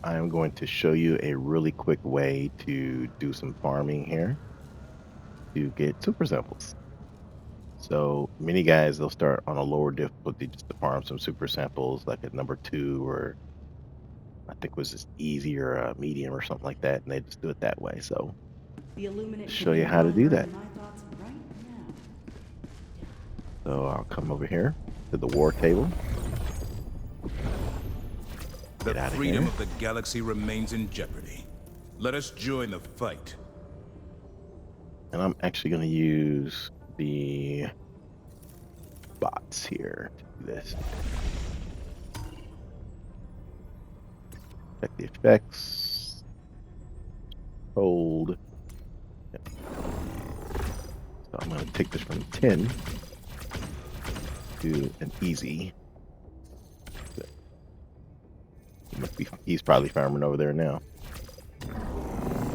I am going to show you a really quick way to do some farming here to get super samples. So many guys, they'll start on a lower difficulty just to farm some super samples, like a number two, or I think it was just easy or a medium or something like that, and they just do it that way. So The Illuminate show could you be how to do that. monitoring my thoughts right now. So I'll come over here to the war table, The get out of freedom here. of the galaxy remains in jeopardy. Let us join the fight. And I'm actually going to use the bots here to do this. Check the effects. Hold. So I'm going to take this from 10 to an easy. He's probably farming over there now.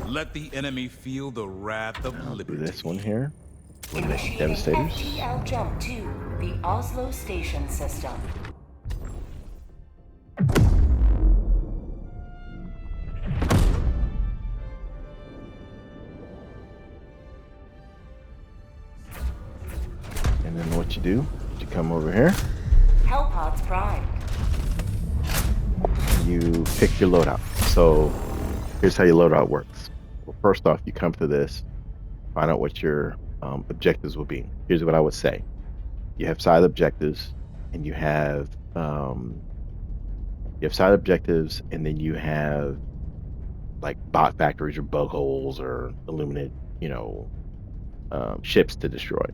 Let the enemy feel the wrath of I'll do liberty. this one here. Initiating Devastators. FTL jump to the Oslo Station System. And then what you do, you come over here, Hellpods Prime. you pick your loadout. So here's how your loadout works. Well, first off, you come to this, find out what your objectives will be. Here's what I would say. You have side objectives, and you have side objectives, and then you have like bot factories or bug holes or illuminate, ships to destroy.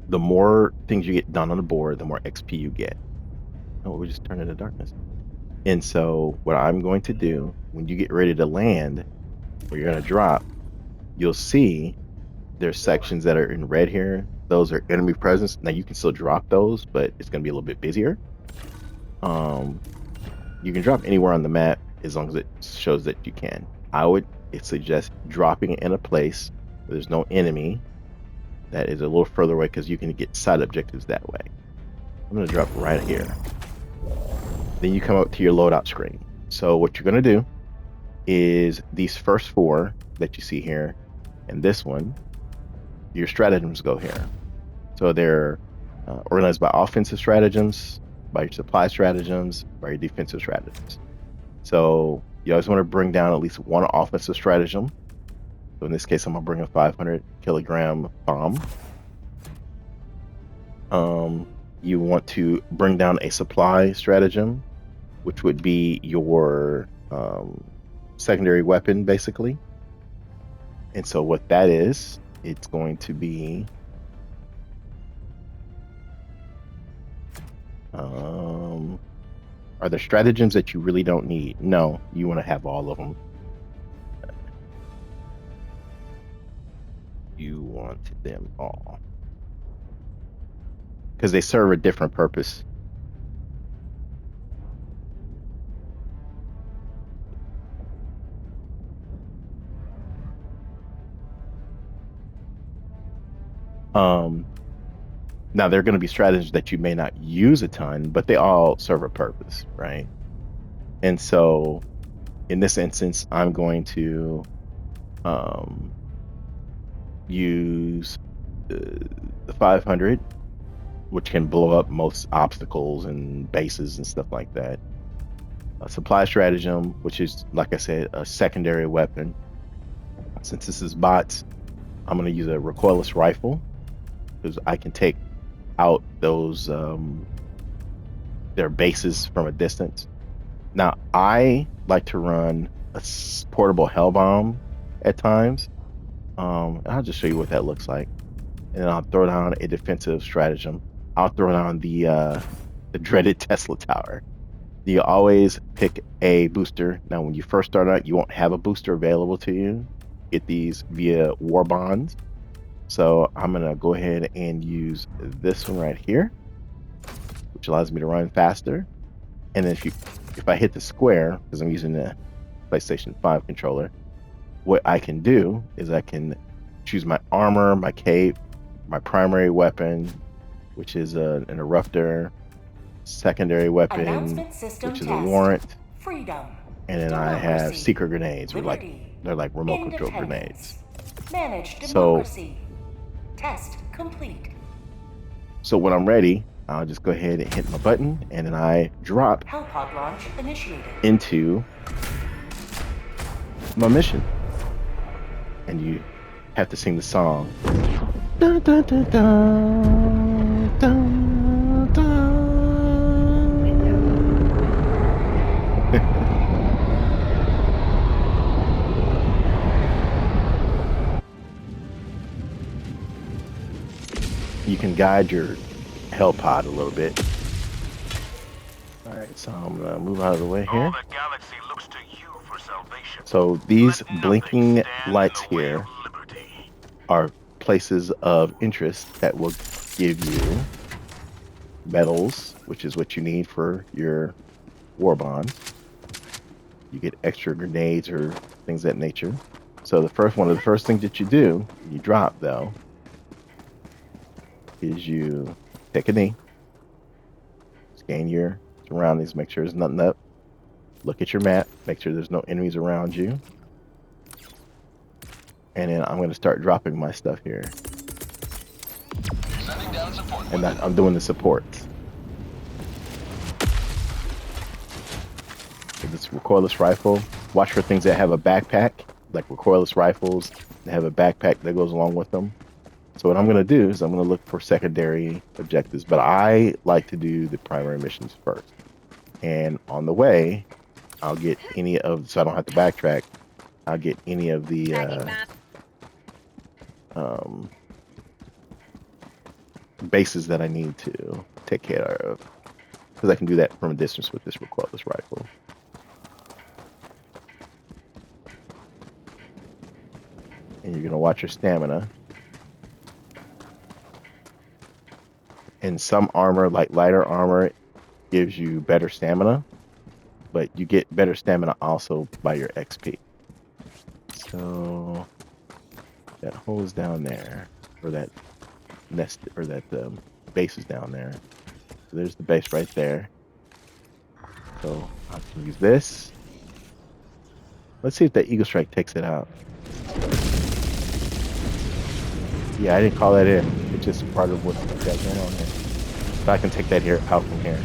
The more things you get done on the board, the more XP you get. Oh, we just turned into darkness. And so what I'm going to do, when you get ready to land, where you're going to drop, you'll see there's sections that are in red here. Those are enemy presence. Now you can still drop those, but it's going to be a little bit busier. You can drop anywhere on the map as long as it shows that you can. I would suggest dropping it in a place where there's no enemy that is a little further away, because you can get side objectives that way. I'm going to drop right here. Then you come up to your loadout screen. So what you're going to do is these first four that you see here and this one, your stratagems go here. So they're organized by offensive stratagems, by your supply stratagems, by your defensive stratagems. So you always want to bring down at least one offensive stratagem. So in this case, I'm going to bring a 500 kilogram bomb. You want to bring down a supply stratagem, which would be your secondary weapon, basically. And so what that is, it's going to be are there stratagems that you really don't need? No, you want to have all of them. You want them all, because they serve a different purpose. Now there are going to be strategies that you may not use a ton, but they all serve a purpose, right? And so in this instance, I'm going to use the 500, which can blow up most obstacles and bases and stuff like that. A supply stratagem, which is, like I said, a secondary weapon. Since this is bots, I'm going to use a recoilless rifle, because I can take out those their bases from a distance. Now I like to run a portable hell bomb at times. I'll just show you what that looks like, and then I'll throw down a defensive stratagem. I'll throw down the dreaded Tesla tower. You always pick a booster. Now when you first start out, you won't have a booster available to you. Get these via war bonds. So I'm gonna go ahead and use this one right here, which allows me to run faster. And then if I hit the square, because I'm using the PlayStation 5 controller, what I can do is I can choose my armor, my cape, my primary weapon, which is an eruptor, secondary weapon, Announcement system which is a test. warrant, freedom, And then I have democracy, secret grenades. liberty, They're like remote control grenades. independence. Manage So- democracy. Test complete. So when I'm ready, I'll just go ahead and hit my button, and then I drop Hellpod launch initiated. into my mission. And you have to sing the song. Dun, dun, dun, dun, dun, dun. You can guide your Hellpod a little bit. Alright, so I'm gonna move out of the way here. All the galaxy looks to you for salvation. So these Let nothing blinking stand in lights the way here of liberty. are places of interest that will give you metals, which is what you need for your war bond. You get extra grenades or things of that nature. So the first things that you do, you drop though, is you take a knee, scan your surroundings, make sure there's nothing up, look at your map, make sure there's no enemies around you, and then I'm going to start dropping my stuff here. Sending down support. And I'm doing the supports. So this recoilless rifle, watch for things that have a backpack, like recoilless rifles that have a backpack that goes along with them. So what I'm going to do is I'm going to look for secondary objectives, but I like to do the primary missions first. And on the way, I'll get any of, so I don't have to backtrack, I'll get any of the bases that I need to take care of, because I can do that from a distance with this recoilless rifle. And you're going to watch your stamina. And some armor, like lighter armor, gives you better stamina, but you get better stamina also by your XP. So that hole is down there, or that nest, or that base is down there. So there's the base right there. So I can use this. Let's see if that Eagle Strike takes it out. Yeah, I didn't call that in. It's just part of what's got going on here. So I can take that here out from here.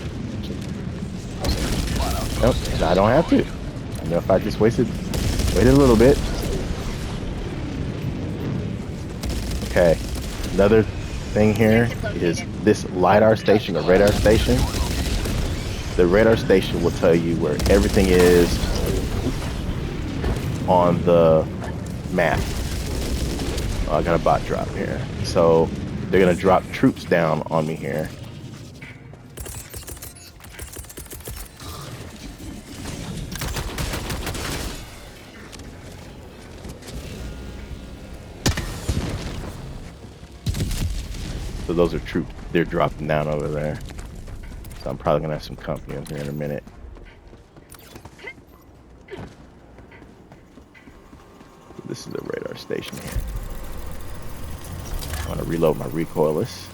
Nope, I don't have to. You know, if I just waited a little bit. Okay, another thing here is this LiDAR station, or radar station. The radar station will tell you where everything is on the map. Oh, I got a bot drop here. So they're gonna drop troops down on me here. So those are troops. They're dropping down over there. So I'm probably gonna have some company over here in a minute. This is a radar station here. I want to reload my recoilless.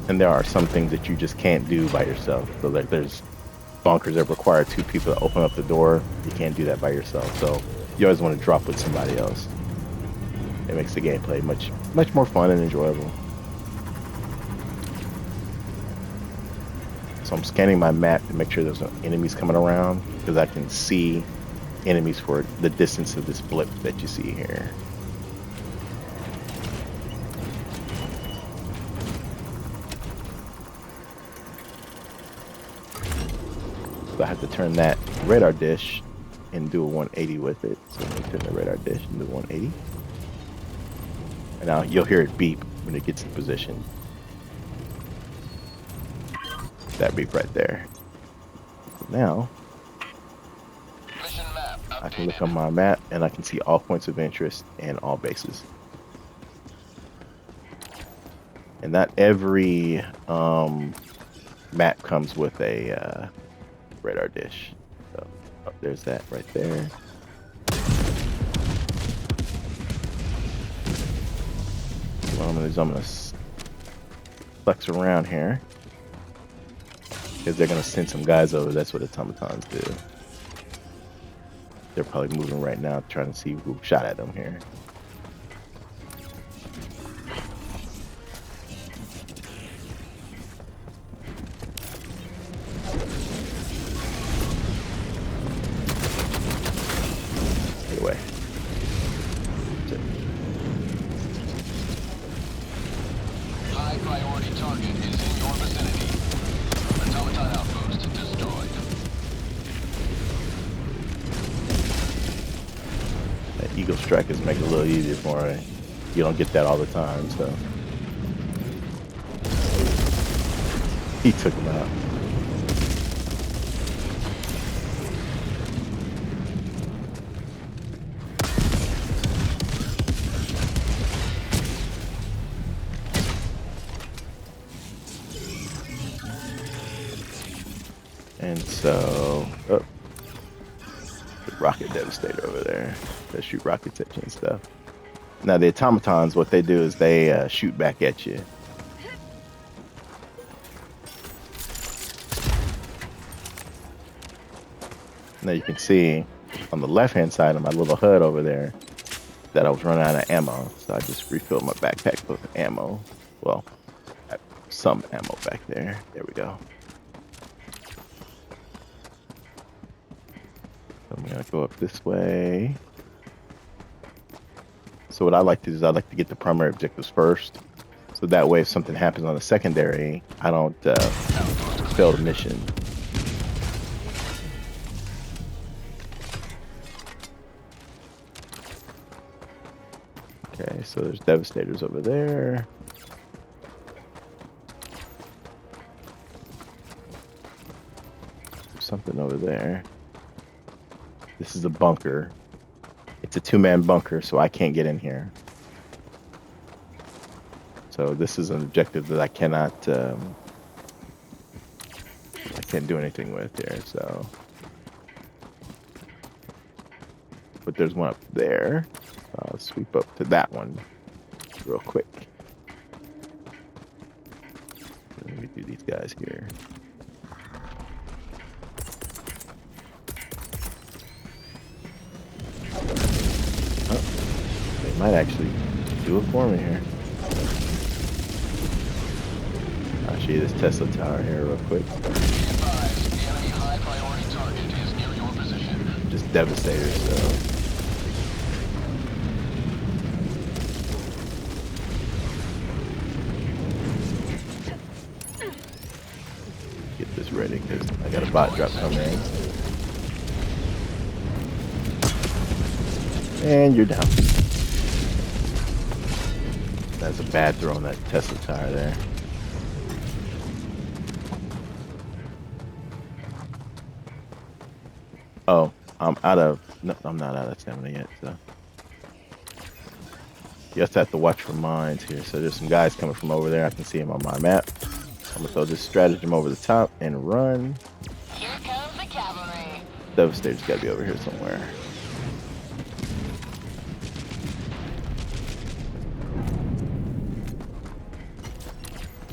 And there are some things that you just can't do by yourself. So like there's bunkers that require 2 people to open up the door. You can't do that by yourself. So you always want to drop with somebody else. It makes the gameplay much more fun and enjoyable. So I'm scanning my map to make sure there's no enemies coming around, because I can see enemies for the distance of this blip that you see here. So I have to turn that radar dish and do a 180 with it. So let me turn the radar dish and do 180. And now you'll hear it beep when it gets in position. That beep right there. Now Mission map I can look updated. on my map and I can see all points of interest and all bases. And not every map comes with a radar dish. So there's that right there. what I'm gonna do is I'm gonna flex around here. Because they're gonna send some guys over. That's what automatons do. They're probably moving right now, trying to see who shot at them here. Anyway. High priority target is in your vicinity. Automaton outpost destroyed. That Eagle Strike is making it a little easier for me. You don't get that all the time, so. He took him out. And so, oh, the rocket devastator over there. They shoot rockets at you and stuff. Now the automatons, what they do is they shoot back at you. Now you can see on the left-hand side of my little HUD over there that I was running out of ammo, so I just refilled my backpack with ammo. Well, I have some ammo back there. There we go. I'm gonna go up this way. So what I like to do is I like to get the primary objectives first. So that way if something happens on the secondary, I don't fail the mission. Okay, so there's Devastators over there. There's something over there. This is a bunker. It's a two-man bunker, so I can't get in here. So this is an objective that I cannot, I can't do anything with here, so. But there's one up there. I'll sweep up to that one real quick. Let me do these guys here. They might actually do it for me here. I'll show you this Tesla tower here real quick. Be advised, the enemy high priority target is near your position. Just Devastators, so. Get this ready because I got a bot drop coming in. And you're down. That's a bad throw on that Tesla tire there. Oh, I'm out of... No, I'm not out of stamina yet, so... You just have to watch for mines here. So there's some guys coming from over there. I can see them on my map. I'm gonna throw this stratagem over the top and run. Here comes the cavalry. Devastator's gotta be over here somewhere.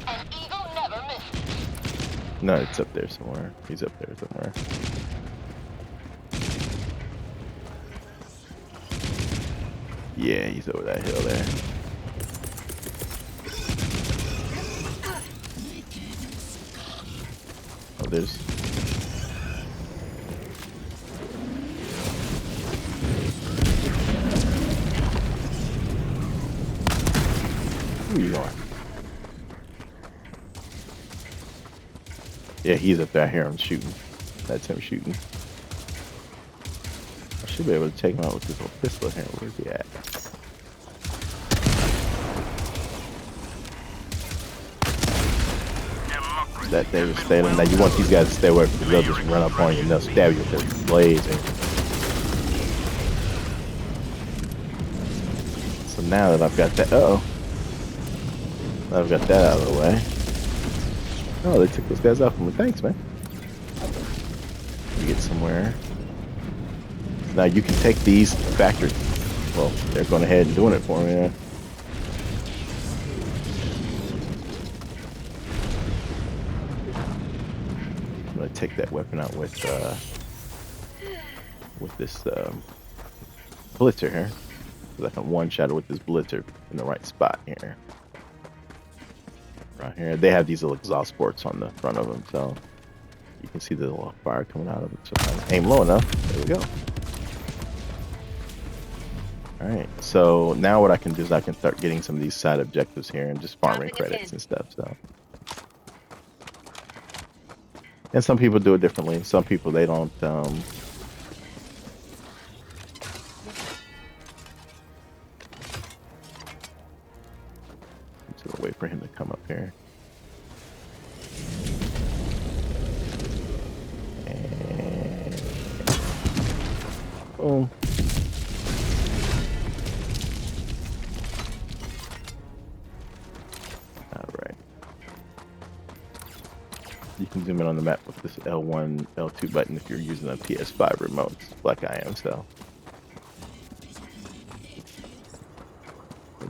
An eagle never misses. No, it's up there somewhere. He's up there somewhere. Yeah, he's over that hill there. Oh, there's... Who you are? Yeah, he's up there. I hear him shooting. That's him shooting. I should be able to take him out with this little pistol here. Where's he at? That devastator. Now you want these guys to stay away because they'll just run up on you and they'll stab you with their blades. So now that I've got that, now I've got that out of the way. Oh, they took those guys off of me. Thanks, man. Let me get somewhere. Now you can take these factories. Well, they're going ahead and doing it for me. take that weapon out with this blitzer here. So I can one-shot it with this blitzer in the right spot here. Right here, they have these little exhaust ports on the front of them, so you can see the little fire coming out of it. So if I aim low enough, there we go. All right, so now what I can do is I can start getting some of these side objectives here and just farming credits and stuff. So, and some people do it differently. Some people they don't. Just wait for him to come up here. And boom. You can zoom in on the map with this L1, L2 button if you're using a PS5 remote, like I am, so.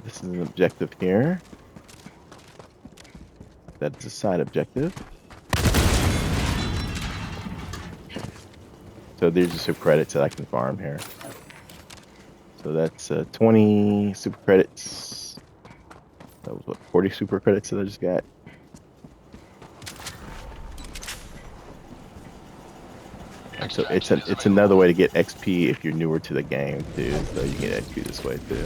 This is an objective here. That's a side objective. So there's just some credits that I can farm here. So that's 20 super credits. That was what, 40 super credits that I just got. So it's another way to get XP if you're newer to the game too. So you get XP this way too.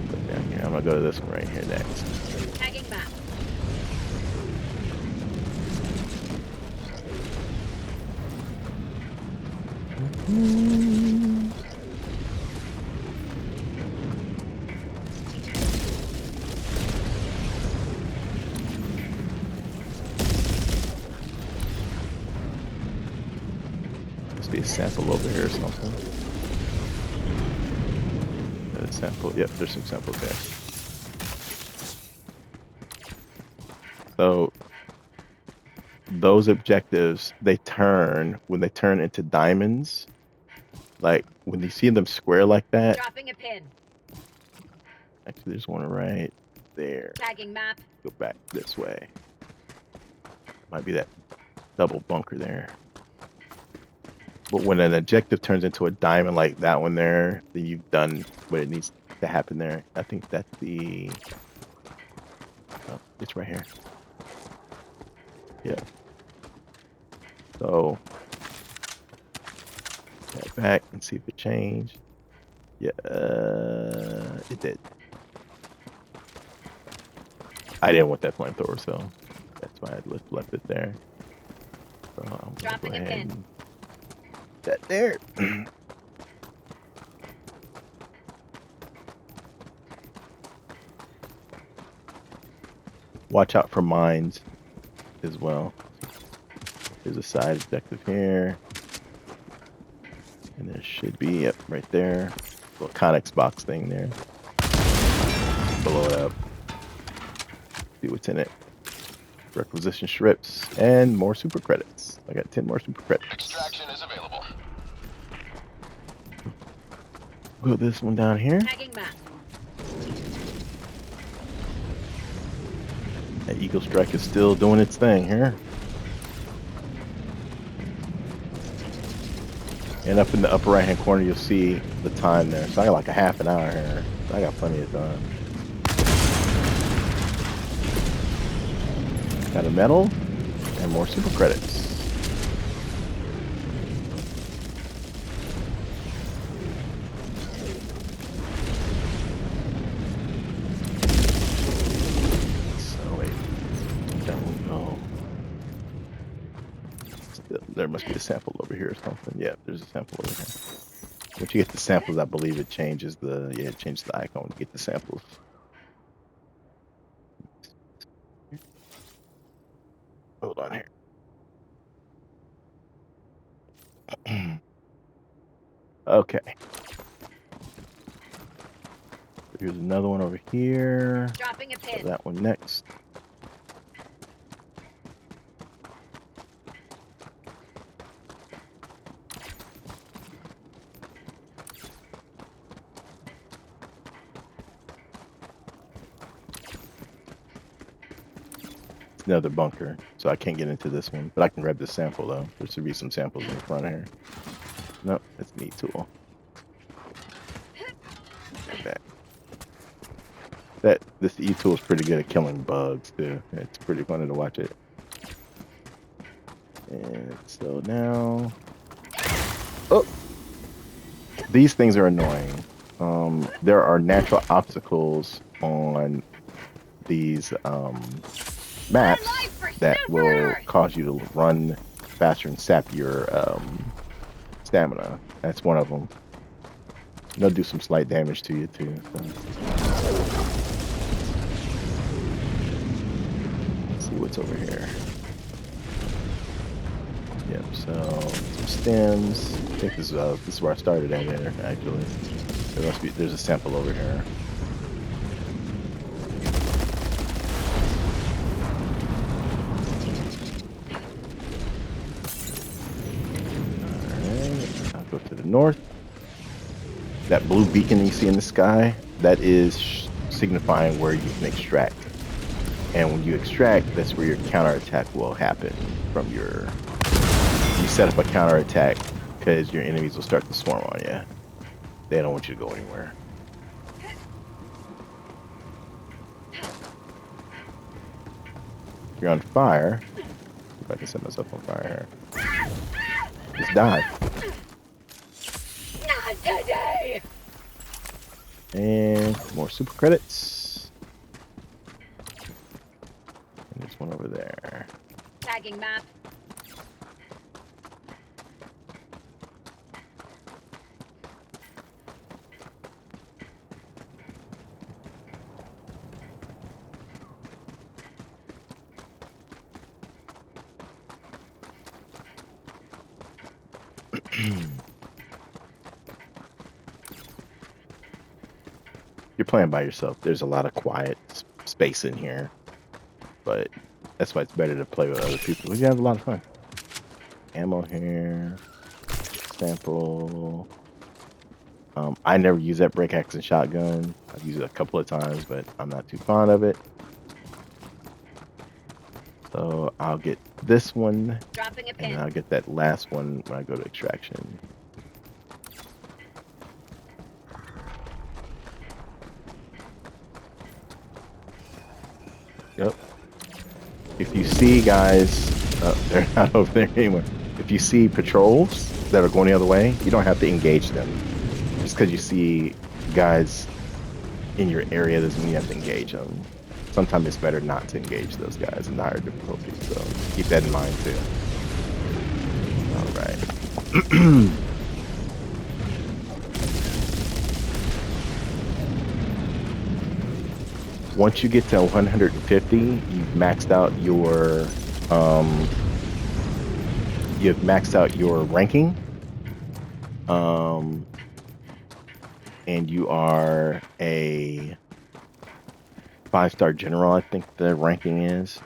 But down here, I'm gonna go to this one right here next. Tagging map. Must be a sample over here or something. A sample. Yep, there's some samples there. So those objectives, they turn when they turn into diamonds. Like when you see them square like that. Dropping a pin. Actually, there's one right there. Tagging map. Go back this way. Might be that double bunker there. But when an objective turns into a diamond like that one there, then you've done what it needs to happen there. I think that's the... Oh, it's right here. Yeah. So... Get back and see if it changed. Yeah, it did. I didn't want that flamethrower, so that's why I left it there. So I'm gonna Dropping go it ahead in. and that there. Watch out for mines as well. There's a side objective here. And there should be, yep, right there. Little Connex box thing there. Blow it up. See what's in it. Requisition strips and more super credits. I got 10 more super credits. Extraction is available. Put this one down here. Tagging map. That Eagle Strike is still doing its thing here. And up in the upper right hand corner you'll see the time there. So I got like a half an hour here. I got plenty of time. Got a medal and more super credits. So wait, that will go. There must be a sample over here or something. Yeah, there's a sample over here. Once you get the samples, I believe it changes the it changes the icon to get the samples. Hold on here. Okay. Here's another one over here. Dropping a pin. That one next. another bunker, so I can't get into this one. But I can grab this sample though. There should be some samples in the front here. Nope, that's an E-tool. Like that. This E-tool is pretty good at killing bugs too. It's pretty funny to watch it. And so now, oh, these things are annoying. There are natural obstacles on these maps that will cause you to run faster and sap your stamina. That's one of them. They'll do some slight damage to you too. So. Let's see what's over here. Yep. So some stems. I think this is where I started at here. Actually, there's a sample over here. Go to the north. That blue beacon you see in the sky, that is signifying where you can extract. And when you extract, that's where your counterattack will happen from your... You set up a counterattack because your enemies will start to swarm on you. They don't want you to go anywhere. If you're on fire, if I can set myself on fire here. Just die. Not today. And more super credits. And there's one over there. Tagging map. You're playing by yourself. There's a lot of quiet space in here, but that's why it's better to play with other people. We have a lot of fun. Ammo here, sample. I never use that break axe and shotgun. I've used it a couple of times, but I'm not too fond of it. So I'll get this one, Dropping a and pin. then I'll get that last one when I go to extraction. Yep. If you see guys, they're not over there anymore. If you see patrols that are going the other way, you don't have to engage them. Just because you see guys in your area doesn't mean you have to engage them. Sometimes it's better not to engage those guys in higher difficulty. So keep that in mind too. All right. Once you get to 150, you've maxed out your ranking, and you are a 5-star general. I think the ranking is.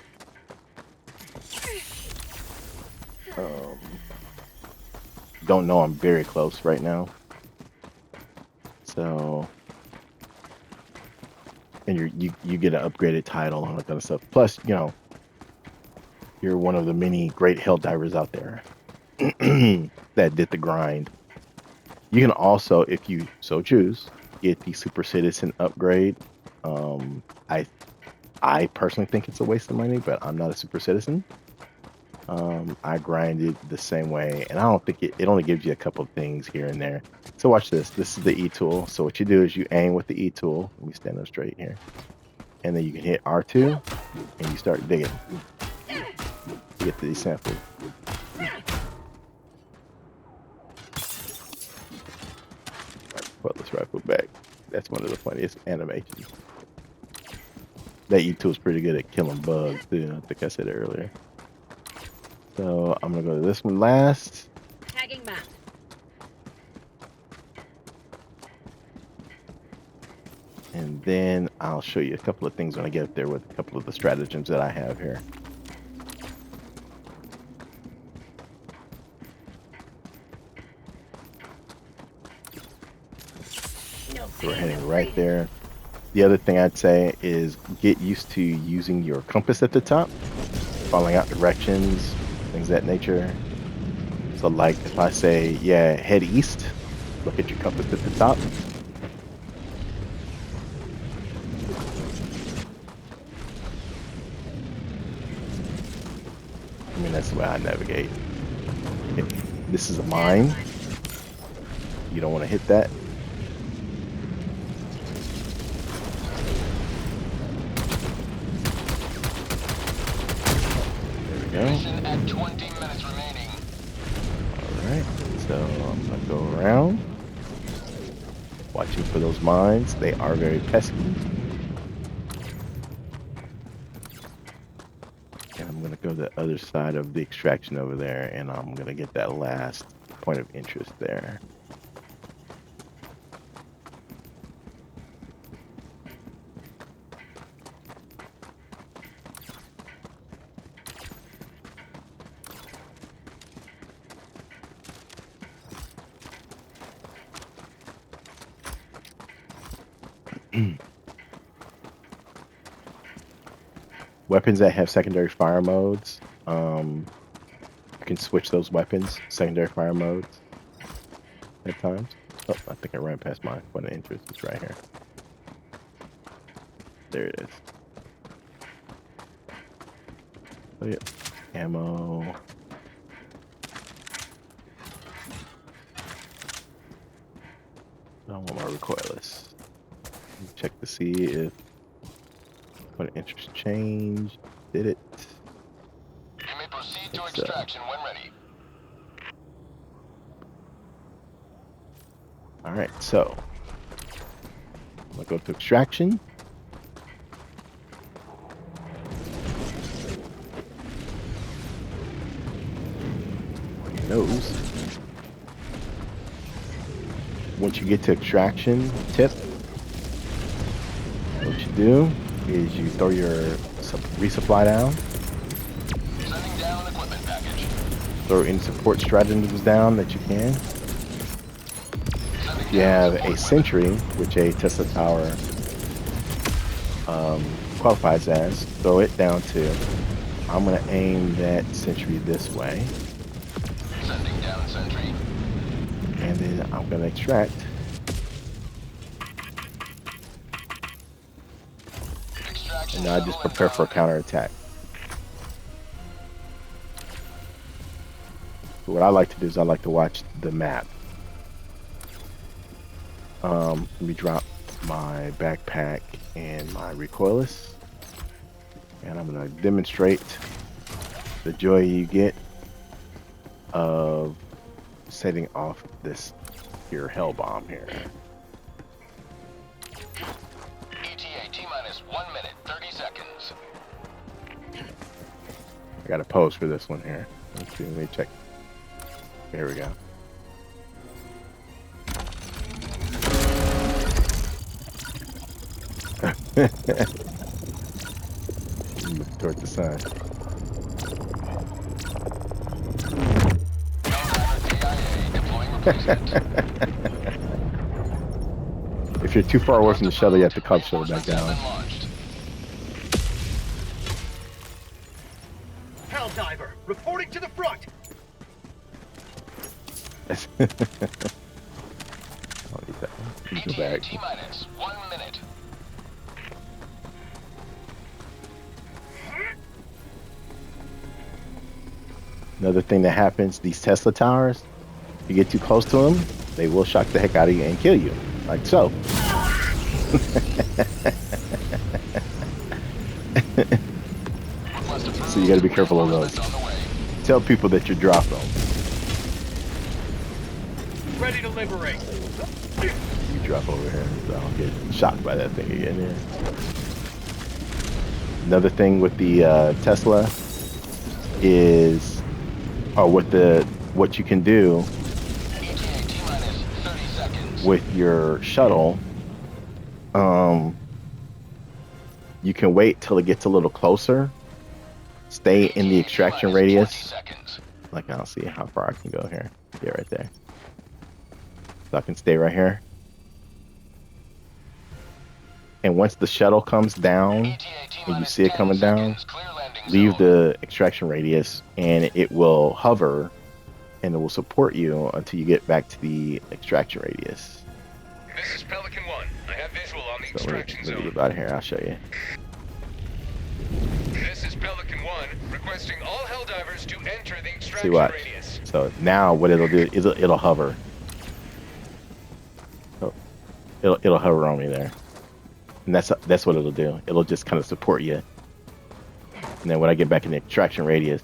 Don't know. I'm very close right now. So. And you get an upgraded title and all that kind of stuff. Plus, you know, you're one of the many great hell divers out there that did the grind. You can also, if you so choose, get the Super Citizen upgrade. I personally think it's a waste of money, but I'm not a Super Citizen. I grinded the same way, and I don't think it only gives you a couple of things here and there. So watch this. This is the E-tool. So what you do is you aim with the E-tool. Let me stand up straight here. And then you can hit R2, and you start digging. You get these samples. Put this rifle back. That's one of the funniest animations. That E-tool is pretty good at killing bugs, too. I think I said it earlier. So I'm gonna go to this one last. Tagging map. And then I'll show you a couple of things when I get up there with a couple of the stratagems that I have here. No So we're heading right there. The other thing I'd say is get used to using your compass at the top, following out directions, things of that nature. So like if I say, yeah, head east, look at your compass at the top. I mean, that's the way I navigate. If this is a mine, you don't want to hit that. There we go. Mission at 20 minutes remaining. Alright, so I'm gonna go around. Watching for those mines. They are very pesky. And I'm gonna go to the other side of the extraction over there, and I'm gonna get that last point of interest there. Weapons that have secondary fire modes, you can switch those weapons, secondary fire modes at times. Oh, I think I ran past my point of interest. It's right here. There it is. Oh, yeah. Ammo. I want my recoilless. Check to see if point of interest changed. Did it? You may proceed to It's, extraction when ready. All right, so I'm gonna go to extraction. Nose. Once you get to extraction, tip. What you do is you throw your resupply down, Sending down equipment package. throw any support stratagems down that you can. Sending If you down have a support sentry, which a Tesla tower qualifies as, throw it down too. I'm gonna aim that sentry this way, weapon. Sending down sentry. and then I'm gonna extract. Extraction And now I just shuttle prepare for a inbound. counterattack. So what I like to do is I like to watch the map. Let me drop my backpack and my recoilless, and I'm gonna demonstrate the joy you get of setting off this here hell bomb here. ETA T-minus 1 minute, 30 seconds. I got a pose for this one here. Let's see, let me check. Here we go. Look toward the sun. TIA deploying replacement. If you're too far away from the shuttle, you have to cub shuttle back down. Launched. Helldiver, reporting to the front. I'll need that one. Let me go ETA back. T-minus 1 minute. Another thing that happens, these Tesla towers, if you get too close to them, they will shock the heck out of you and kill you. Like so. So you gotta be careful of those. On the way. Tell people that you drop them. Ready to liberate. You drop over here, so I'll get shocked by that thing again here. Another thing with the Tesla is, or what you can do ETA T-minus 30 seconds. with your shuttle, you can wait till it gets a little closer. Stay in the extraction ETA radius. 20 seconds. Like, I'll see how far I can go here. Yeah, right there. So I can stay right here. And once the shuttle comes down, ETA T and you minus see it 10 coming down, seconds. Clear landing leave zone. the extraction radius, and it will hover, and it will support you until you get back to the extraction radius. This is Pelican 1. I have visual on the So let me get out of here. I'll show you. This is Pelican 1, requesting all Helldivers to enter the See extraction what? radius. So now what it'll do is it'll hover. So it'll hover on me there, and that's what it'll do. It'll just kind of support you. And then when I get back in the extraction radius,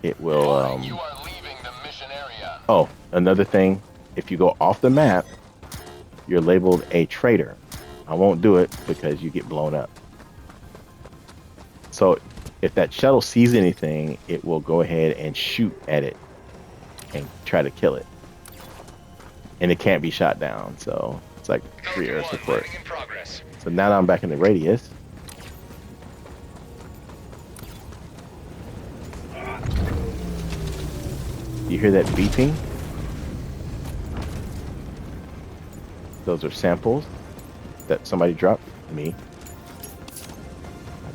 it will. You are leaving the mission area. Oh, another thing, if you go off the map, you're labeled a traitor. I won't do it because you get blown up. So if that shuttle sees anything, it will go ahead and shoot at it and try to kill it. And it can't be shot down, so it's like free air Pelican 1 support. landing in progress. So now that I'm back in the radius, you hear that beeping? Those are samples that somebody dropped. Me. I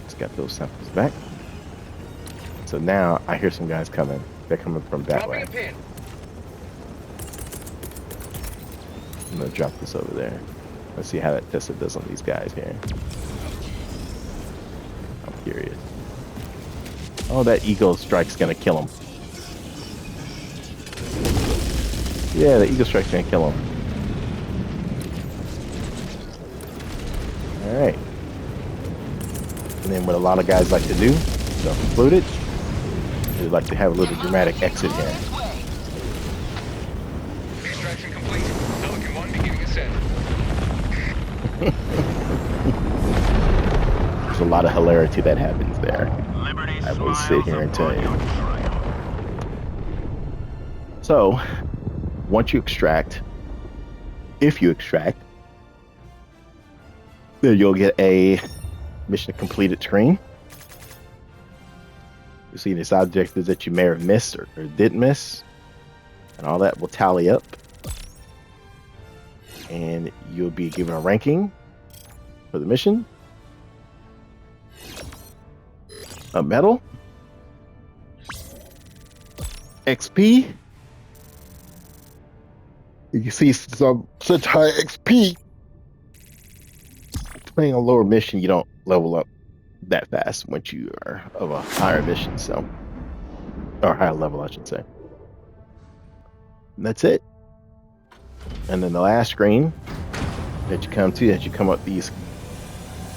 just got those samples back. So now I hear some guys coming. They're coming from that Dropping way. a pin. I'm gonna drop this over there. Let's see how that Tesla does on these guys here. I'm curious. Oh, that Eagle Strike's gonna kill him. Yeah, the Eagle Strike's gonna kill him. Alright. And then what a lot of guys like to do, self-included, they like to have a little dramatic exit here. Extraction complete. Pelican 1 beginning ascent. There's a lot of hilarity that happens there. I will sit here and tell you. So, once you extract, if you extract, then you'll get a mission completed screen. You see these objectives that you may have missed or did miss, and all that will tally up. And you'll be given a ranking for the mission, a medal, XP. You can see such high XP. Playing a lower mission, you don't level up that fast once you are of a higher mission, so, or higher level, I should say. And that's it. And then the last screen that you come to, as you come up these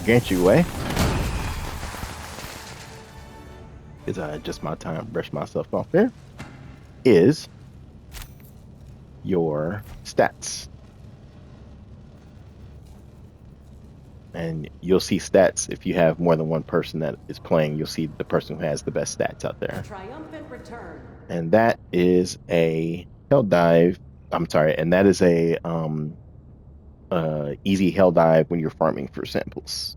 gantry way, is just my time to brush myself off there, is your stats. And you'll see stats if you have more than one person that is playing. You'll see the person who has the best stats out there. Triumphant return. And that is a hell dive. I'm sorry, and that is a easy hell dive when you're farming for samples.